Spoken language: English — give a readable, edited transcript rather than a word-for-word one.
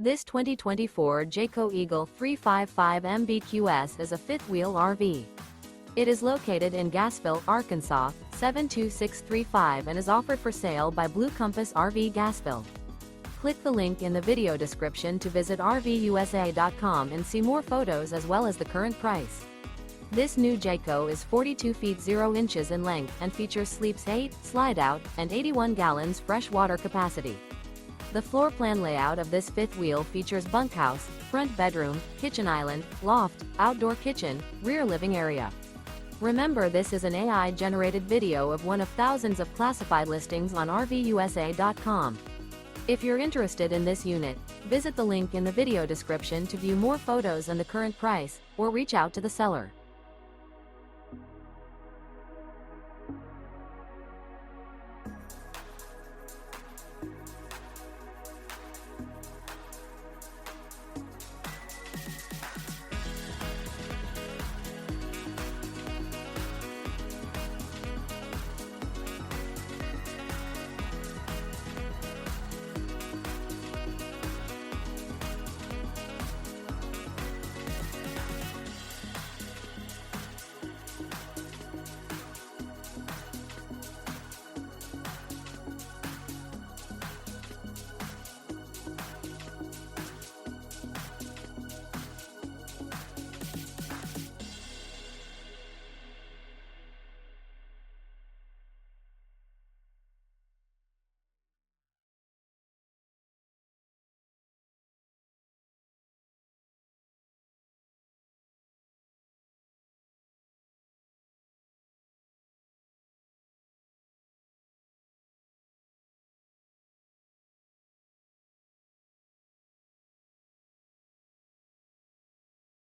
This 2024 Jayco Eagle 355 MBQS is a fifth-wheel RV. It is located in Gassville, Arkansas, 72635 and is offered for sale by Blue Compass RV Gassville. Click the link in the video description to visit RVUSA.com and see more photos as well as the current price. This new Jayco is 42 feet 0 inches in length and features sleeps 8, slide-out, and 81 gallons fresh water capacity. The floor plan layout of this fifth wheel features bunkhouse, front bedroom, kitchen island, loft, outdoor kitchen, rear living area. Remember, this is an AI-generated video of one of thousands of classified listings on RVUSA.com. If you're interested in this unit, visit the link in the video description to view more photos and the current price, or reach out to the seller.